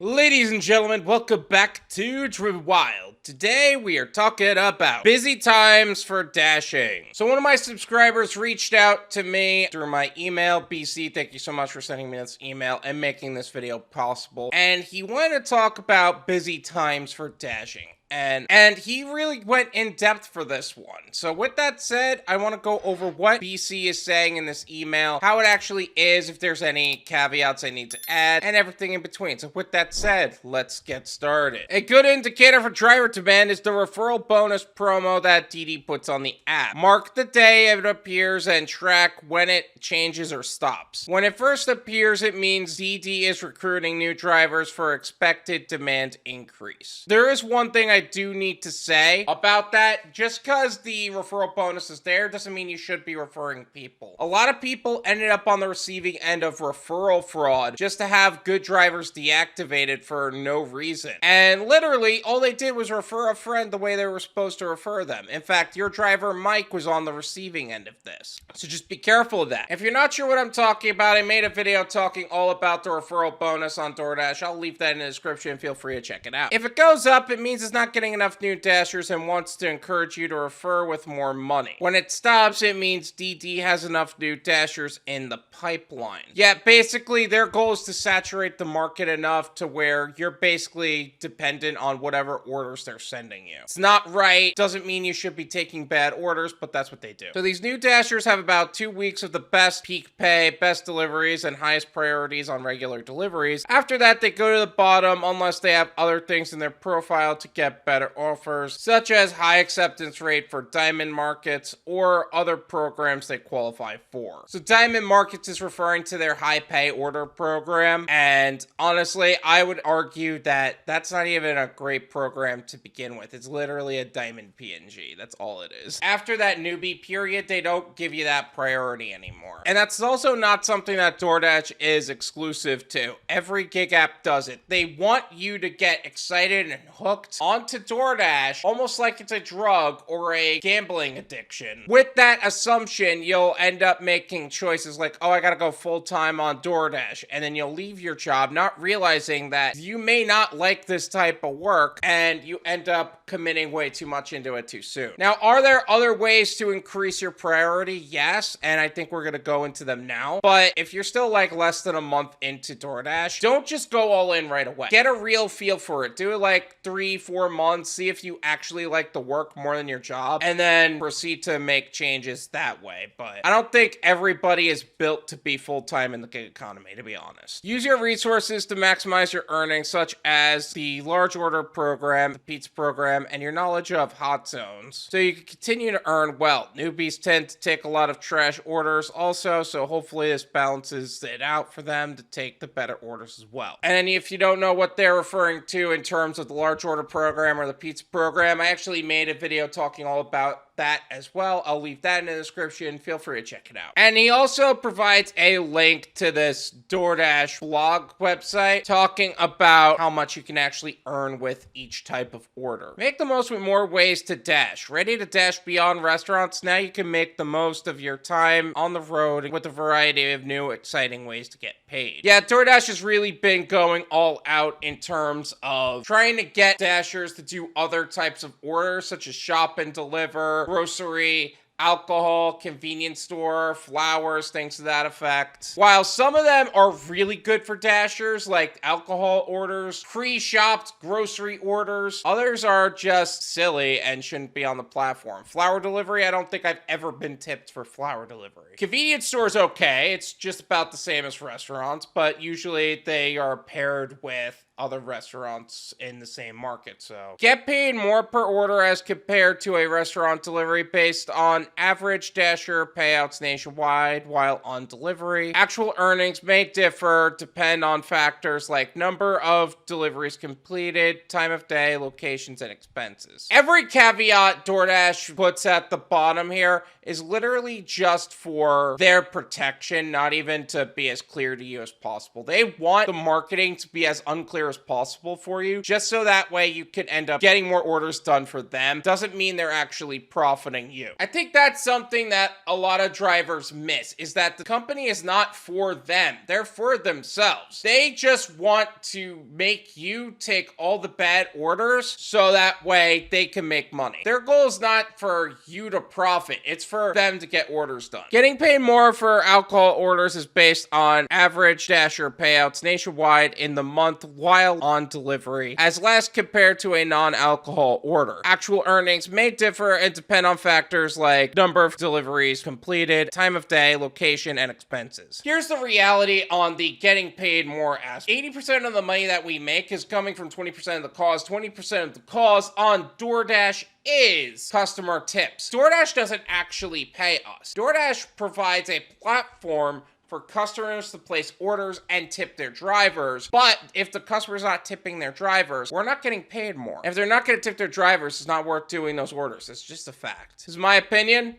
Ladies and gentlemen, welcome back to Driven Wild. Today we are talking about busy times for dashing. So one of my subscribers reached out to me through my email. BC, thank you so much for sending me this email and making this video possible. And he wanted to talk about busy times for dashing. And he really went in depth for this one. So with that said, I want to go over what BC is saying in this email, how it actually is, if there's any caveats I need to add, and everything in between. So with that said, let's get started. A good indicator for driver demand is the referral bonus promo that DD puts on the app. Mark the day it appears and track when it changes or stops. When it first appears, it means DD is recruiting new drivers for expected demand increase. There is one thing I do need to say about that. Just because the referral bonus is there doesn't mean you should be referring people. A lot of people ended up on the receiving end of referral fraud just to have good drivers deactivated for no reason. And literally, all they did was refer a friend the way they were supposed to refer them. In fact, your driver Mike was on the receiving end of this. So just be careful of that. If you're not sure what I'm talking about, I made a video talking all about the referral bonus on Doordash. I'll leave that in the description. Feel free to check it out. If it goes up, it means it's not getting enough new dashers and wants to encourage you to refer with more money. When it stops, it means DD has enough new dashers in the pipeline. Yeah, basically their goal is to saturate the market enough to where you're basically dependent on whatever orders they're sending you. It's not right, doesn't mean you should be taking bad orders, but that's what they do. So these new dashers have about 2 weeks of the best peak pay, best deliveries, and highest priorities on regular deliveries. After that, they go to the bottom unless they have other things in their profile to get better offers, such as high acceptance rate for diamond markets or other programs they qualify for. So diamond markets is referring to their high pay order program, and honestly, I would argue that that's not even a great program to begin with. It's literally a diamond PNG. That's all it is. After that newbie period, they don't give you that priority anymore. And that's also not something that DoorDash is exclusive to. Every gig app does it. They want you to get excited and hooked onto Doordash, almost like it's a drug or a gambling addiction. With that assumption, you'll end up making choices like, oh, I gotta go full-time on Doordash, and then you'll leave your job not realizing that you may not like this type of work, and you end up committing way too much into it too soon. Now, are there other ways to increase your priority? Yes, and I think we're gonna go into them now, but if you're still like less than a month into Doordash, don't just go all in right away. Get a real feel for it. Do it like 3-4 months, see if you actually like the work more than your job, and then proceed to make changes that way. But I don't think everybody is built to be full-time in the gig economy, to be honest. Use your resources to maximize your earnings, such as the large order program, the pizza program, and your knowledge of hot zones, so you can continue to earn well. Newbies tend to take a lot of trash orders also, so hopefully this balances it out for them to take the better orders as well. And then if you don't know what they're referring to in terms of the large order program or the pizza program, I actually made a video talking all about that as well. I'll leave that in the description. Feel free to check it out. And he also provides a link to this DoorDash blog website talking about how much you can actually earn with each type of order. Make the most with more ways to dash. Ready to dash beyond restaurants? Now you can make the most of your time on the road with a variety of new exciting ways to get paid. Yeah, DoorDash has really been going all out in terms of trying to get dashers to do other types of orders, such as shop and deliver, grocery, alcohol, convenience store, flowers, things to that effect. While some of them are really good for dashers, like alcohol orders, pre-shopped grocery orders, others are just silly and shouldn't be on the platform. Flower delivery, I don't think I've ever been tipped for flower delivery. Convenience store is okay. It's just about the same as restaurants, but usually they are paired with other restaurants in the same market. So get paid more per order as compared to a restaurant delivery based on average dasher payouts nationwide while on delivery. Actual earnings may differ, depend on factors like number of deliveries completed, time of day, locations, and expenses. Every caveat DoorDash puts at the bottom here is literally just for their protection, not even to be as clear to you as possible. They want the marketing to be as unclear as possible for you, just so that way you can end up getting more orders done for them. Doesn't mean they're actually profiting you. I think that's something that a lot of drivers miss, is that the company is not for them. They're for themselves. They just want to make you take all the bad orders so that way they can make money. Their goal is not for you to profit. It's for them to get orders done. Getting paid more for alcohol orders is based on average Dasher payouts nationwide in the month while on delivery, as less compared to a non-alcohol order. Actual earnings may differ and depend on factors like number of deliveries completed, time of day, location, and expenses. Here's the reality on the getting paid more aspect. 80% of the money that we make is coming from 20% of the cause. 20% of the cause on Doordash is customer tips. Doordash doesn't actually pay us. Doordash provides a platform for customers to place orders and tip their drivers. But if the customer's not tipping their drivers, we're not getting paid more. If they're not going to tip their drivers, it's not worth doing those orders. It's just a fact. This is my opinion.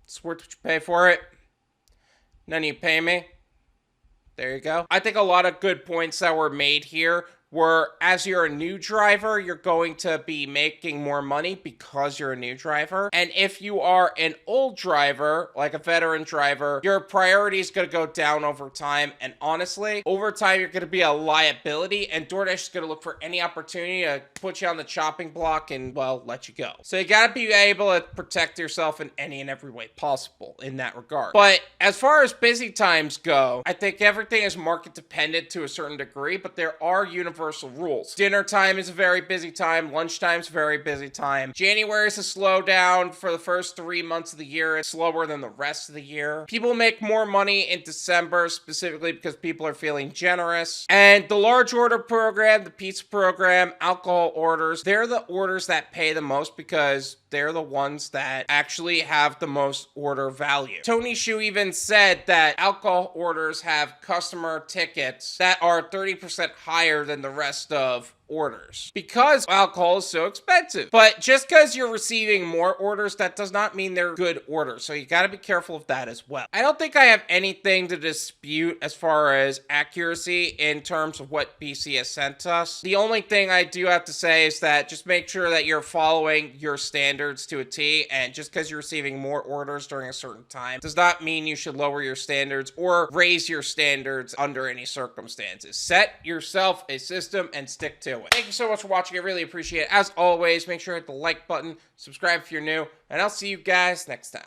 It's worth what you pay for it. None of you pay me. There you go. I think a lot of good points that were made here were, as you're a new driver, you're going to be making more money because you're a new driver. And if you are an old driver, like a veteran driver, your priority is going to go down over time. And honestly, over time, you're going to be a liability. And DoorDash is going to look for any opportunity to put you on the chopping block and, well, let you go. So you got to be able to protect yourself in any and every way possible in that regard. But as far as busy times go, I think everything is market dependent to a certain degree, but there are universal rules. Dinner time is a very busy time. Lunchtime is a very busy time. January is a slowdown. For the first 3 months of the year, it's slower than the rest of the year. People make more money in December, specifically because people are feeling generous. And the large order program, the pizza program, alcohol orders, they're the orders that pay the most because they're the ones that actually have the most order value. Tony Shu even said that alcohol orders have customer tickets that are 30% higher than the rest of orders because alcohol is so expensive. But just because you're receiving more orders, that does not mean they're good orders. So you got to be careful of that as well. I don't think I have anything to dispute as far as accuracy in terms of what BC has sent us. The only thing I do have to say is that just make sure that you're following your standards to a T, and just because you're receiving more orders during a certain time does not mean you should lower your standards or raise your standards under any circumstances. Set yourself a system and stick to it. Thank you so much for watching. I really appreciate it. As always, make sure to hit the like button, subscribe if you're new, and I'll see you guys next time.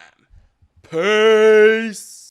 Peace!